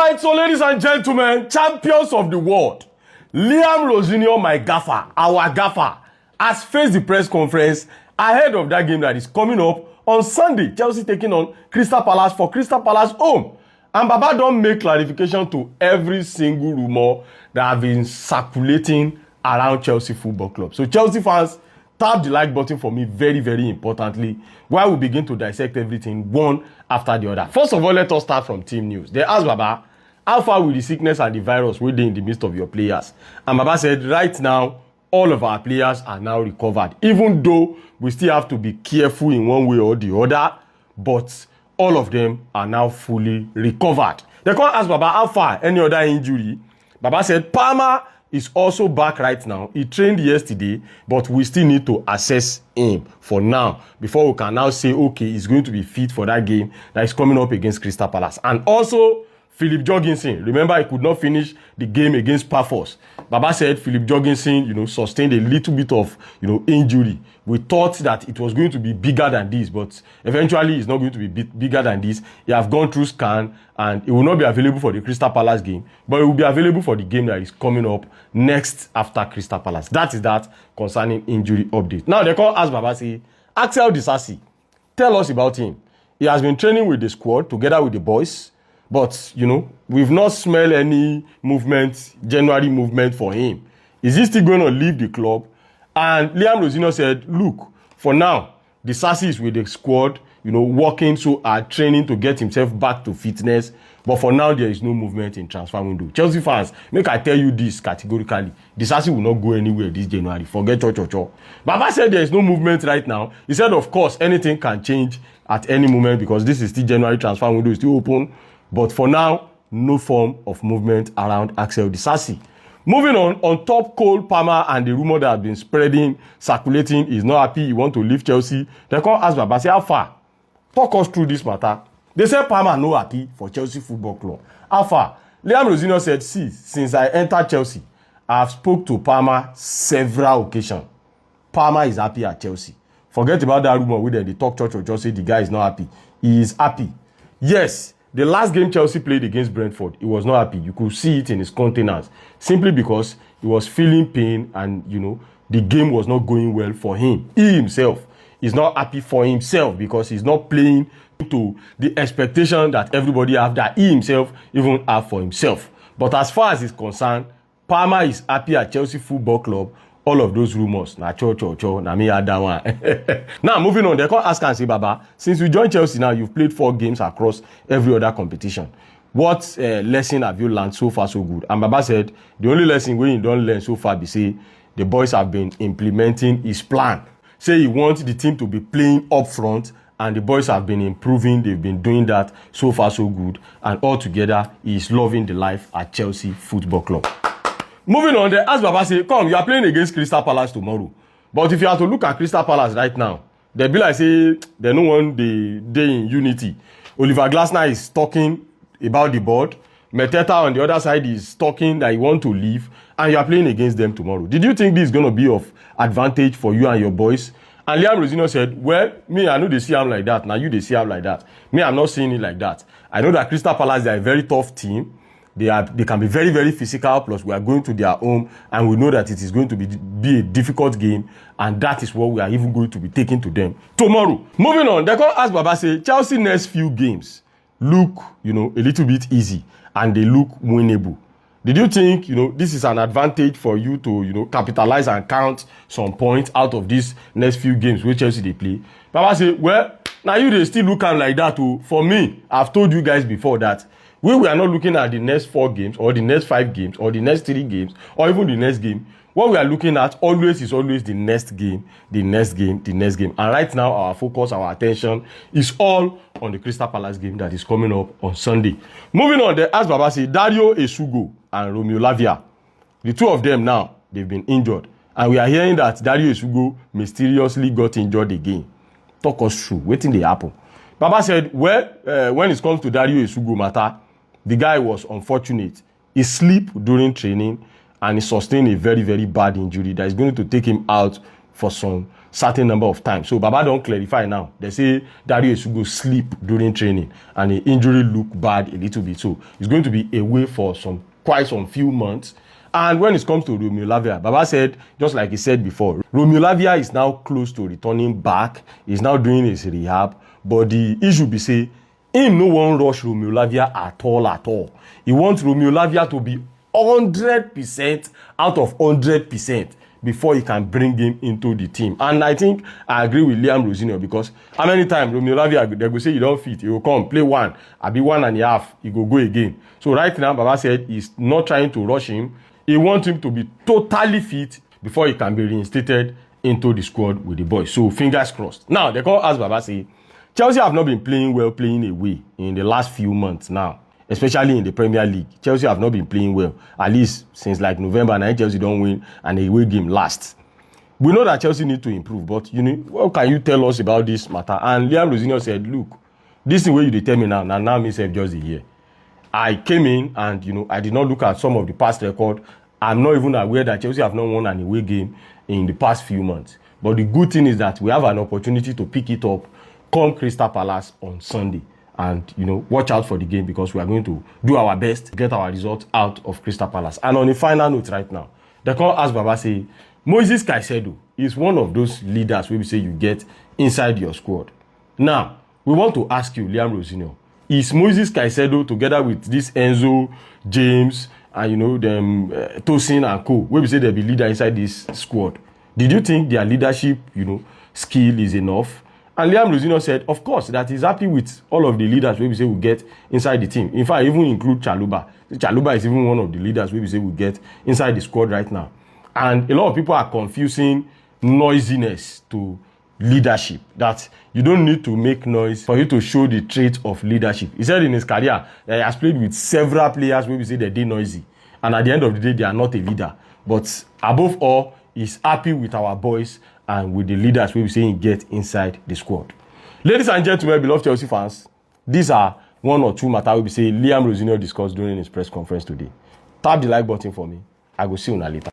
Alright, so ladies and gentlemen, champions of the world, Liam Rosenior, my gaffer, our gaffer, has faced the press conference ahead of that game that is coming up on Sunday. Chelsea taking on Crystal Palace for Crystal Palace home. And Baba don't make clarification to every single rumor that have been circulating around Chelsea Football Club. So Chelsea fans, tap the like button for me very, very importantly while we begin to dissect everything one after the other. First of all, let us start from team news. They asked Baba, how far with the sickness and the virus within in the midst of your players? And Baba said, right now, all of our players are now recovered. Even though we still have to be careful in one way or the other, but all of them are now fully recovered. They can't ask Baba how far any other injury. Baba said, Palmer is also back right now. He trained yesterday, but we still need to assess him for now before we can now say, okay, he's going to be fit for that game that is coming up against Crystal Palace. And also, Philip Jorgensen, remember he could not finish the game against Pafos. Baba said Philip Jorgensen, sustained a little bit of, injury. We thought that it was going to be bigger than this, but eventually it's not going to be bigger than this. He have gone through scan and it will not be available for the Crystal Palace game, but it will be available for the game that is coming up next after Crystal Palace. That is that concerning injury update. Now they call ask Baba say, Axel Disasi, tell us about him. He has been training with the squad together with the boys. But, we've not smelled any movement, January movement for him. Is he still going to leave the club? And Liam Rosenior said, look, for now, the Sassy is with the squad, working so hard, training to get himself back to fitness. But for now, there is no movement in transfer window. Chelsea fans, make I tell you this categorically. The Sassy will not go anywhere this January. Forget cho. Baba said there is no movement right now. He said, of course, anything can change at any moment because this is still January, transfer window is still open. But for now, no form of movement around Axel Disasi. Moving on top, Cole Palmer and the rumor that has been spreading, circulating, is not happy, he want to leave Chelsea. They come ask Baba, say, how far? Talk us through this matter. They say Palmer no happy for Chelsea Football Club. How far? Liam Rosenior said, see, since I entered Chelsea, I have spoke to Palmer several occasions. Palmer is happy at Chelsea. Forget about that rumor where they talk church or just say the guy is not happy. He is happy. Yes. The last game Chelsea played against Brentford, he was not happy. You could see it in his countenance simply because he was feeling pain and, the game was not going well for him. He himself is not happy for himself because he's not playing to the expectation that everybody have, that he himself even have for himself. But as far as he's concerned, Palmer is happy at Chelsea Football Club. All of those rumors, na cho, na me had that one. Now, moving on, they can't ask and say, Baba, since you joined Chelsea now, you've played 4 games across every other competition. What lesson have you learned so far so good? And Baba said, the only lesson where you don't learn so far be say, the boys have been implementing his plan. Say he wants the team to be playing up front, and the boys have been improving. They've been doing that so far so good. And altogether, he is loving the life at Chelsea Football Club. Moving on, they ask Baba, say, come, you are playing against Crystal Palace tomorrow. But if you have to look at Crystal Palace right now, they be like, say, they don't want the day in unity. Oliver Glasner is talking about the board. Meteta on the other side is talking that he want to leave. And you are playing against them tomorrow. Did you think this is going to be of advantage for you and your boys? And Liam Rosenior said, well, me, I know they see him like that. Now you, they see him like that. Me, I'm not seeing it like that. I know that Crystal Palace, they are a very tough team. They can be very, very physical, plus we are going to their home, and we know that it is going to be a difficult game, and that is what we are even going to be taking to them tomorrow. Moving on, they can ask Baba, say, Chelsea next few games look, a little bit easy, and they look winnable. Did you think, this is an advantage for you to, capitalize and count some points out of these next few games where Chelsea they play? Baba say, well, now you they still look at like that too. For me, I've told you guys before that we are not looking at the next 4 games or the next 5 games or the next 3 games or even the next game. What we are looking at always is always the next game, the next game, the next game. And right now, our focus, our attention is all on the Crystal Palace game that is coming up on Sunday. Moving on, they ask Baba, say, Dario Esugo and Romeo Lavia. The 2 of them now, they've been injured. And we are hearing that Dario Esugo mysteriously got injured again. Talk us through. Waiting they happen. Baba said, well, when it comes to Dario Esugo matter, the guy was unfortunate. He slept during training and he sustained a very, very bad injury that is going to take him out for some certain number of times. So Baba don't clarify now. They say Dario should go sleep during training and the injury look bad a little bit. So he's going to be away for quite some few months. And when it comes to Romeo Lavia, Baba said, just like he said before, Romeo Lavia is now close to returning back. He's now doing his rehab. But the issue be say, him no one rush Romeo Lavia at all. He wants Romeo Lavia to be 100% out of 100% before he can bring him into the team. And I think I agree with Liam Rosenior, because how many times Romeo Lavia, they go say you don't fit, he will come, play one, I be 1.5, he go again. So right now, Baba said he's not trying to rush him. He wants him to be totally fit before he can be reinstated into the squad with the boys. So fingers crossed. Now, they call ask Baba say, Chelsea have not been playing well, playing away in the last few months now. Especially in the Premier League. Chelsea have not been playing well, at least since like November 9, Chelsea don't win an away game last. We know that Chelsea need to improve, but you know, what can you tell us about this matter? And Liam Rosenior said, look, this is where you determine now myself just a year. I came in and, you know, I did not look at some of the past record. I'm not even aware that Chelsea have not won an away game in the past few months. But the good thing is that we have an opportunity to pick it up come Crystal Palace on Sunday. And, you know, watch out for the game, because we are going to do our best to get our results out of Crystal Palace. And on a final note right now, the call ask Baba say, Moises Caicedo is one of those leaders where we say you get inside your squad. Now, we want to ask you, Liam Rosenior, is Moises Caicedo together with this Enzo, James, and, you know, them Tosin and co, where we say they'll be leader inside this squad? Did you think their leadership, you know, skill is enough? And Liam Rosenior said, of course, that he's happy with all of the leaders we say we get inside the team. In fact, even include Chaluba. Chaluba is even one of the leaders we say we get inside the squad right now. And a lot of people are confusing noisiness to leadership. That you don't need to make noise for you to show the trait of leadership. He said in his career that he has played with several players where we say they're noisy. And at the end of the day, they are not a leader. But above all, he's happy with our boys and with the leaders we say get inside the squad. Ladies and gentlemen, beloved Chelsea fans, these are one or two matters we say Liam Rosenior discussed during his press conference today. Tap the like button for me. I will see you later.